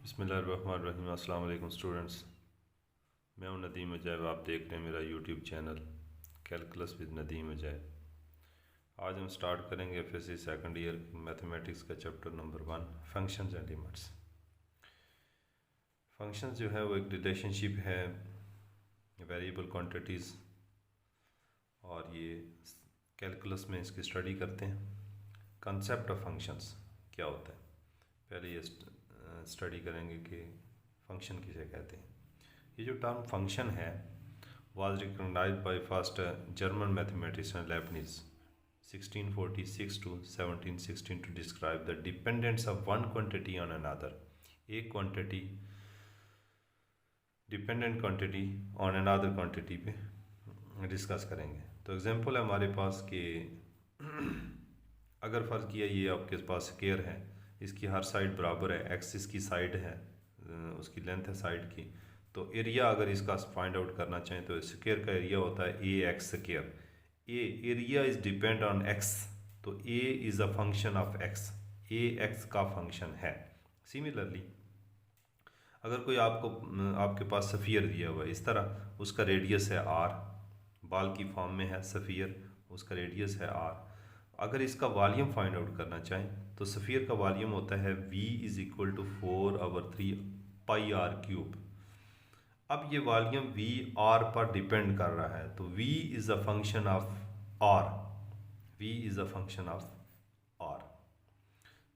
बिस्मिल्लाहिर्रहमानिर्रहीम। अस्सलाम वालेकुम स्टूडेंट्स। मैं हूं नदीम अजैब। आप देख रहे हैं मेरा YouTube channel calculus with Nadeem Ajaib. आज हम स्टार्ट करेंगे एफएससी सेकंड ईयर मैथमेटिक्स का chapter number 1 functions and limits. Functions जो है वो एक रिलेशनशिप है वेरिएबल क्वांटिटीज़, और ये कैलकुलस में इसकी स्टडी करते हैं। कंसेप्ट ऑफ फंक्शंस क्या होता है, पहले ये स्टडी करेंगे कि फंक्शन किसे कहते हैं। ये जो टर्म फंक्शन है was recognised by first German mathematician Leibniz 1646 to 1716 to describe the dependence of one quantity on another. एक quantity dependent quantity on another quantity पे डिस्कस करेंगे। तो एग्जांपल है हमारे पास कि अगर फ़र्ज़ किया ये आपके पास स्क्वायर है, इसकी हर साइड बराबर है, एक्स इसकी साइड है, उसकी लेंथ है साइड की, तो एरिया अगर इसका फाइंड आउट करना चाहें तो स्क्वायर का एरिया होता है A x square. A area is depend on x, तो A is a function of x, A x का फंक्शन है। सिमिलरली अगर कोई आपके पास सफ़ियर दिया हुआ है इस तरह, उसका रेडियस है आर, बाल की फॉर्म में है सफ़ियर, उसका रेडियस है आर। अगर इसका वॉल्यूम फाइंड आउट करना चाहें तो सफ़ियर का वॉल्यूम होता है v is equal to 4/3 pi r cube. अब ये वॉल्यूम v r पर डिपेंड कर रहा है, तो v is a function of r, v is a function of r।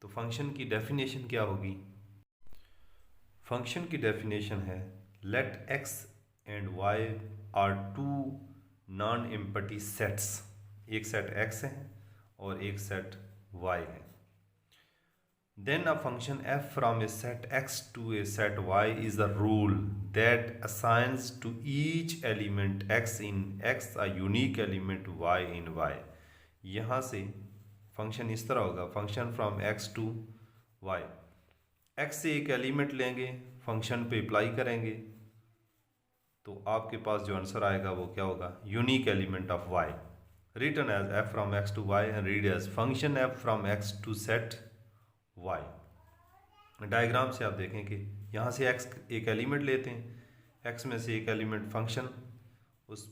तो फंक्शन की डेफिनेशन क्या होगी? फंक्शन की डेफिनेशन है let x and y are two non empty sets. एक सेट x है और एक सेट y है। Then a function f from a set x to a set y is a rule that assigns to each element x in x a unique element y in y। यहाँ से function इस तरह होगा, function from x to y। x से एक element लेंगे, function पे apply करेंगे, तो आपके पास जो आंसर आएगा वो क्या होगा? Unique element of y, written as f from x to y and read as function f from x to set y। Diagram से आप देखें कि यहाँ से x एक एलिमेंट लेते हैं, x में से एक एलिमेंट फंक्शन उस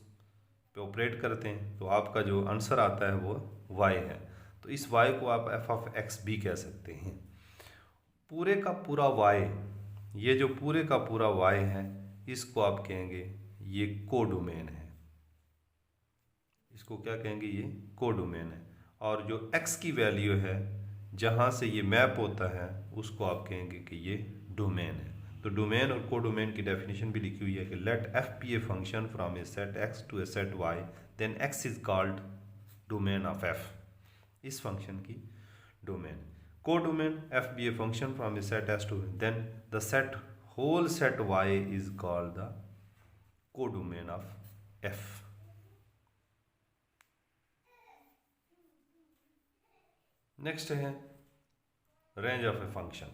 पे ऑपरेट करते हैं, तो आपका जो आंसर आता है वो y है। तो इस y को आप f ऑफ x भी कह सकते हैं। पूरे का पूरा y, ये जो पूरे का पूरा y है, इसको आप कहेंगे ये कोडोमेन है। इसको क्या कहेंगे? ये कोडोमेन है। और जो x की वैल्यू है जहाँ से ये मैप होता है उसको आप कहेंगे कि ये डोमेन है। तो डोमेन और कोडोमेन की डेफिनेशन भी लिखी हुई है कि let f be a function from a set x to a set y, then x is called domain of f। इस फंक्शन की domain codomain f be a function from a set s to, then the set whole set y is called the codomain of f। Next है range of a function.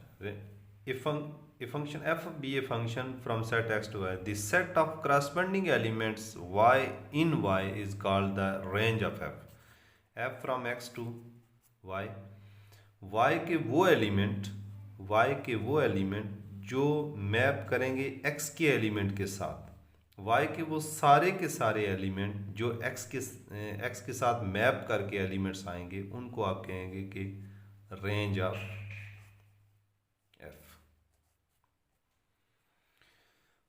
A function f be a function from set x to y, the set of corresponding elements y in y is called the range of f। f from x to y, y के वो element जो map करेंगे x के element के साथ, y के वो सारे के सारे एलिमेंट जो x के साथ मैप करके एलिमेंट्स आएंगे, उनको आप कहेंगे कि range of f।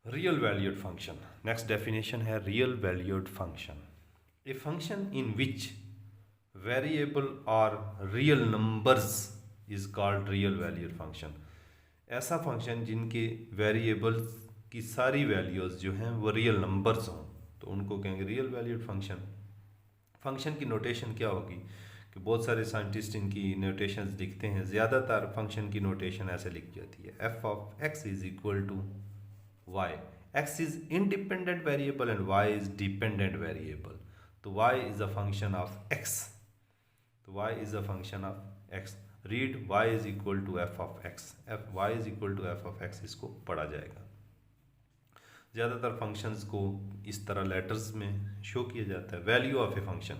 Real valued function, next definition है real valued function. A function in which variable और real numbers is called real valued function. ऐसा फंक्शन जिनके वेरिएबल्स की सारी वैल्यूज़ जो हैं वो रियल नंबर्स हों, तो उनको कहेंगे रियल वैल्यूड फंक्शन। फंक्शन की नोटेशन क्या होगी कि बहुत सारे साइंटिस्ट इनकी नोटेशंस लिखते हैं। ज़्यादातर फंक्शन की नोटेशन ऐसे लिखी जाती है, f of x is equal to y। x is independent variable and y is dependent variable, तो y is a function of x, तो y is a function of x। Read y is equal to f of x, y is equal to f of x, इसको पढ़ा जाएगा। ज़्यादातर functions को इस तरह letters में शो किया जाता है। वैल्यू ऑफ ए फंक्शन,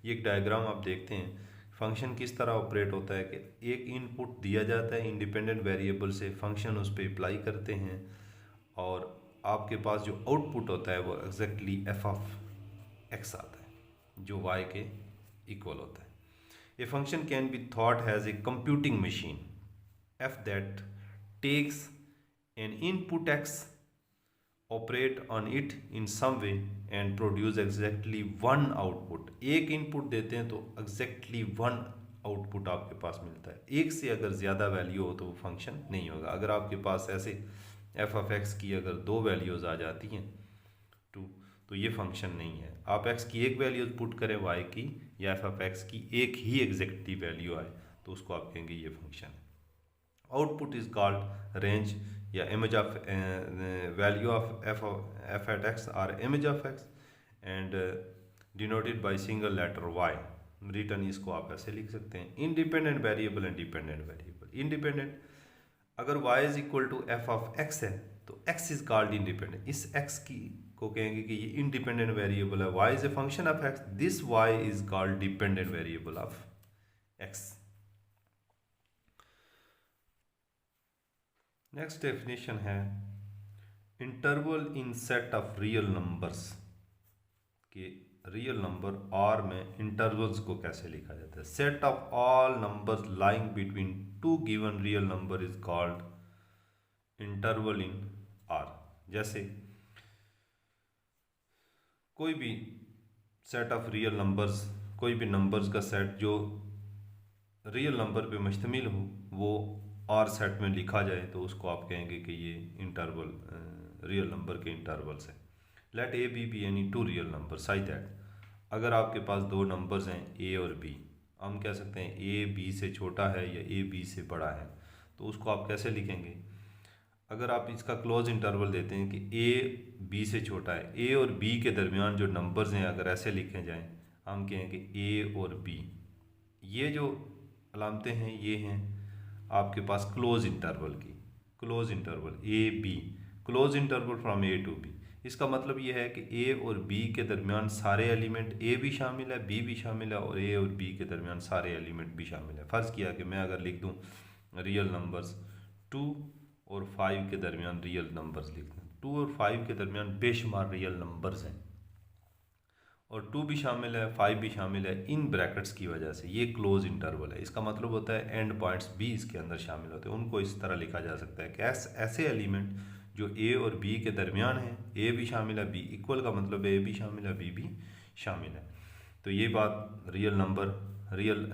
ये एक डायग्राम आप देखते हैं। फंक्शन किस तरह ऑपरेट होता है कि एक इनपुट दिया जाता है इंडिपेंडेंट वेरिएबल से, फंक्शन उस पर अप्लाई करते हैं और आपके पास जो आउटपुट होता है वो एग्जैक्टली एफ ऑफ एक्स आता है जो वाई के इक्वल होता है। A function can be thought as a computing machine F that takes an input X, operate on it in some way and produce exactly one output. एक input देते हैं तो एग्जैक्टली वन आउटपुट आपके पास मिलता है। एक से अगर ज़्यादा वैल्यू हो तो वो फंक्शन नहीं होगा। अगर आपके पास ऐसे एफ ऑफ एक्स की अगर दो वैल्यूज़ आ जाती हैं तो ये फंक्शन नहीं है। आप एक्स की एक वैल्यू पुट करें वाई की या एफ ऑफ एक्स की एक ही एग्जैक्टली वैल्यू आए तो उसको आप कहेंगे ये फंक्शन है। आउटपुट इज कॉल्ड रेंज या image of value of f at x और image of x and denoted by single letter y. Written इसको आप ऐसे लिख सकते हैं independent variable and dependent variable. Independent अगर y is equal to f of x है तो x इज कॉल्ड इंडिपेंडेंट। इस x की को कहेंगे कि ये इंडिपेंडेंट वेरिएबल है, y is a function of x, this y is called dependent variable of x। Next definition है interval in set of real numbers के रियल नंबर R में इंटरवल्स को कैसे लिखा जाता है। Set of all numbers lying between two given real number is called interval in R। जैसे कोई भी सेट ऑफ रियल नंबर्स, कोई भी नंबर्स का सेट जो रियल नंबर पे मुश्तमिल हो वो R सेट में लिखा जाए तो उसको आप कहेंगे कि ये इंटरवल रियल नंबर के इंटरवल्स है। Let a b any two real number such that अगर आपके पास दो नंबर्स हैं ए और बी, हम कह सकते हैं ए बी से छोटा है या ए बी से बड़ा है, तो उसको आप कैसे लिखेंगे। अगर आप इसका क्लोज इंटरवल देते हैं कि ए बी से छोटा है, ए और बी के दरमियान जो नंबर्स हैं अगर ऐसे लिखे जाएं, हम कहेंगे ए और बी। ये जो अलामतें हैं ये हैं आपके पास क्लोज इंटरवल की। Close interval a b, close interval from a to b. इसका मतलब ये है कि ए और बी के दरमियान सारे एलिमेंट, ए भी शामिल है बी भी शामिल है और ए और बी के दरमियान सारे एलिमेंट भी शामिल है। फ़र्ज़ किया कि मैं अगर लिख दूँ रियल नंबर्स 2 और 5 के दरमियान रियल नंबर्स लिख दूँ, 2 और 5 के दरमियान बेशुमार रियल नंबर्स हैं और 2 भी शामिल है 5 भी शामिल है इन ब्रैकेट्स की वजह से, ये क्लोज इंटरवल है। इसका मतलब होता है एंड पॉइंट्स भी इसके अंदर शामिल होते हैं। उनको इस तरह लिखा जा सकता है कि ऐसे एलिमेंट जो ए और बी के दरमियान है, ए भी शामिल है बी, इक्वल का मतलब ए भी शामिल है बी भी शामिल है। तो ये बात रियल नंबर, रियल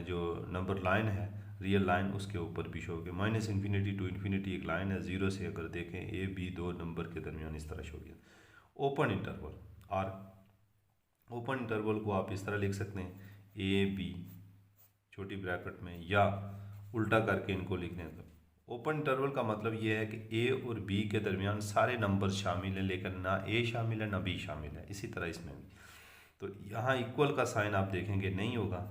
जो नंबर लाइन है रियल लाइन उसके ऊपर भी शो होगी। माइनस इन्फिनिटी टू इन्फिनिटी एक लाइन है, 0 से अगर देखें ए बी दो नंबर के दरमियान इस तरह शो किया। Open interval R, open interval को आप इस तरह लिख सकते हैं ए बी छोटी ब्रैकेट में या उल्टा करके इनको लिखने का। ओपन इंटरवल का मतलब ये है कि ए और बी के दरमियान सारे नंबर शामिल हैं लेकिन ना ए शामिल है ना बी शामिल है। इसी तरह इसमें भी तो यहाँ इक्वल का साइन आप देखेंगे नहीं होगा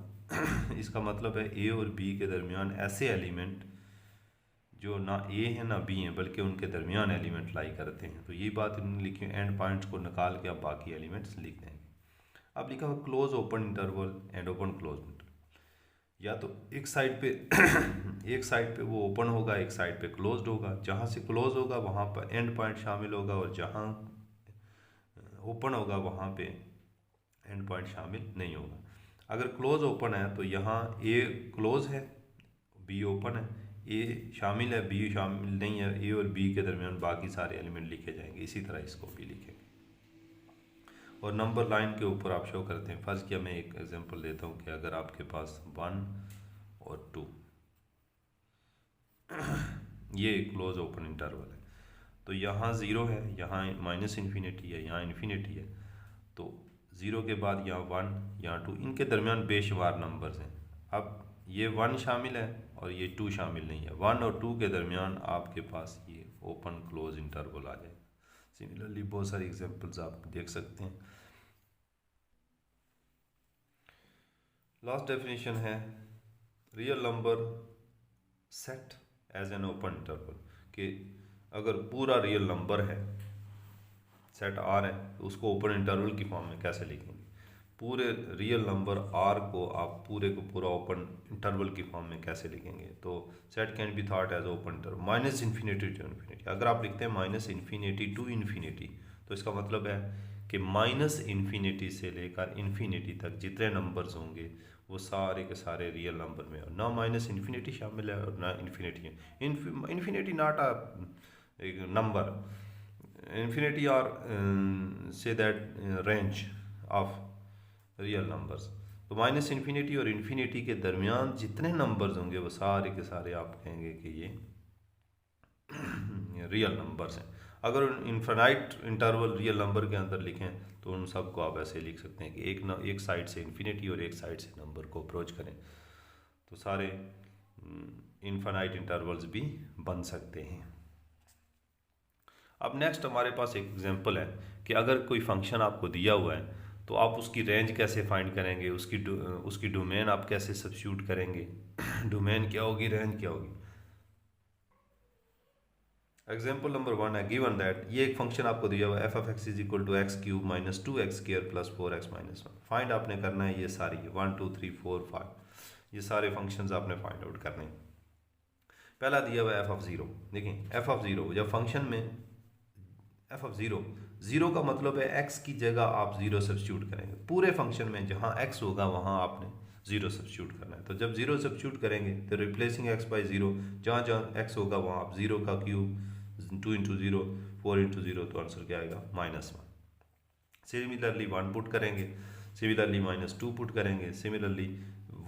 इसका मतलब है ए और बी के दरमियान ऐसे एलिमेंट जो ना ए है ना बी हैं बल्कि उनके दरमियान एलिमेंट लाई करते हैं। तो ये बात इन्होंने लिखी है, एंड पॉइंट्स को निकाल के आप बाकी एलिमेंट्स लिख देंगे। अब लिखा हुआ close open interval and open close interval, या तो एक साइड पे एक साइड पे वो ओपन होगा एक साइड पे क्लोज्ड होगा। जहाँ से क्लोज होगा वहाँ पर एंड पॉइंट शामिल होगा और जहाँ ओपन होगा वहाँ पे एंड पॉइंट शामिल नहीं होगा। अगर क्लोज ओपन है तो यहाँ ए क्लोज है बी ओपन है, ए शामिल है बी शामिल नहीं है, ए और बी के दरमियान बाकी सारे एलिमेंट लिखे जाएंगे। इसी तरह इसको भी लिखेंगे और नंबर लाइन के ऊपर आप शो करते हैं। फर्स्ट किया मैं एक एग्जांपल देता हूँ कि अगर आपके पास 1 और 2 ये क्लोज ओपन इंटरवल है तो यहाँ 0 है, यहाँ माइनस इन्फिनिटी है, यहाँ इन्फिनिटी है, तो 0 के बाद यहाँ 1 यहाँ 2, इनके दरमियान बेशुमार नंबर्स हैं। अब ये 1 शामिल है और ये 2 शामिल नहीं है। 1 और 2 के दरमियान आपके पास ये ओपन क्लोज इंटरवल आ जाएगा। सिमिलरली बहुत सारी एग्जांपल्स आप देख सकते हैं। लास्ट डेफिनेशन है real number set as an open interval, कि अगर पूरा रियल नंबर है सेट आर है तो उसको ओपन इंटरवल की फॉर्म में कैसे लिखेंगे। पूरे रियल नंबर आर को आप पूरे को पूरा ओपन इंटरवल की फॉर्म में कैसे लिखेंगे? तो set can be thought as open interval minus infinity to infinity. अगर आप लिखते हैं माइनस इन्फिनिटी टू इन्फिनिटी तो इसका मतलब है कि माइनस इन्फिनिटी से लेकर इन्फिनिटी तक जितने नंबर्स होंगे वो सारे के सारे रियल नंबर में, और ना माइनस इन्फिनिटी शामिल है और ना infinity. Infinity not a number, infinity or say that range of real numbers. तो माइनस इन्फिनिटी और इन्फिनिटी के दरमियान जितने नंबर्स होंगे वो सारे के सारे आप कहेंगे कि ये रियल नंबर्स हैं। अगर इनफाइनाइट इंटरवल रियल नंबर के अंदर लिखें तो उन सब को आप ऐसे लिख सकते हैं कि एक साइड से इन्फिनिटी और एक साइड से नंबर को अप्रोच करें तो सारे इनफाइनाइट इंटरवल्स भी बन सकते हैं। अब नेक्स्ट हमारे पास एक एग्जांपल है कि अगर कोई फंक्शन आपको दिया हुआ है तो आप उसकी रेंज कैसे फाइंड करेंगे, उसकी डोमेन आप कैसे सब्स्टिट्यूट करेंगे। डोमेन क्या होगी, रेंज क्या होगी। एग्जांपल नंबर 1 है गिवन दैट, ये एक फंक्शन आपको दिया हुआ है F of X is equal to X cube minus 2x square plus 4x minus 1। Find आपने करना है ये सारी 1 2 3 4 5 ये सारे फंक्शंस आपने फाइंड आउट करने हैं। पहला दिया हुआ है एफ ऑफ जीरो। देखिए एफ ऑफ जीरो जब फंक्शन में एफ ऑफ जीरो का मतलब है एक्स की जगह आप जीरो सब्स्टिट्यूट करेंगे। पूरे फंक्शन में जहाँ एक्स होगा वहाँ आपने जीरो सब्स्टिट्यूट करना है। तो जब जीरो सब्स्टिट्यूट करेंगे तो रिप्लेसिंग एक्स बाई जीरो, जहाँ जहाँ एक्स होगा वहाँ आप जीरो का cube 2 into zero 4 into zero, तो आंसर क्या आएगा -1। सिमिलरली 1 पुट करेंगे, सिमिलरली -2 पुट करेंगे, सिमिलरली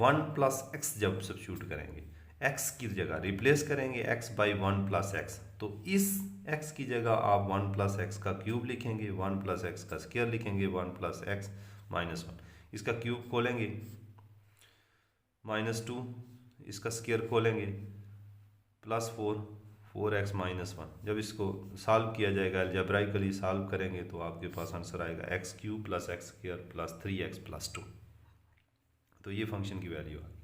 1 प्लस एक्स जब सब्स्टिट्यूट करेंगे एक्स की जगह रिप्लेस करेंगे एक्स बाई 1 प्लस एक्स, तो इस एक्स की जगह आप 1 प्लस एक्स का क्यूब लिखेंगे, 1 प्लस एक्स का स्क्वायर लिखेंगे, 1 प्लस एक्स माइनस 1। इसका क्यूब खोलेंगे -2, इसका स्क्वायर खोलेंगे +4 4x माइनस 1। जब इसको सॉल्व किया जाएगा अलजेब्राइकली सॉल्व करेंगे तो आपके पास आंसर आएगा x cube plus x square plus 3x plus 2। तो ये फंक्शन की वैल्यू आ गई,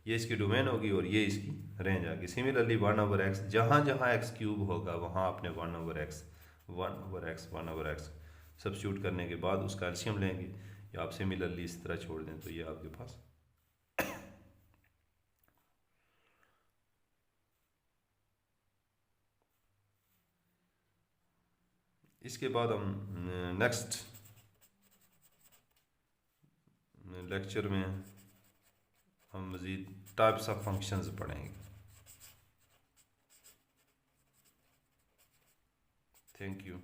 ये इसकी डोमेन होगी और ये इसकी रेंज आ गई। सिमिलरली 1/x, जहाँ जहाँ एक्स क्यूब होगा वहाँ आपने 1/x 1/x 1/x सब्स्टिट्यूट करने के बाद उसका एलसीएम लेंगे, या आप सिमिलरली इस तरह छोड़ दें तो ये आपके पास इसके बाद हम नेक्स्ट लेक्चर में हम मज़ीद टाइप्स ऑफ फंक्शंस पढ़ेंगे। Thank you.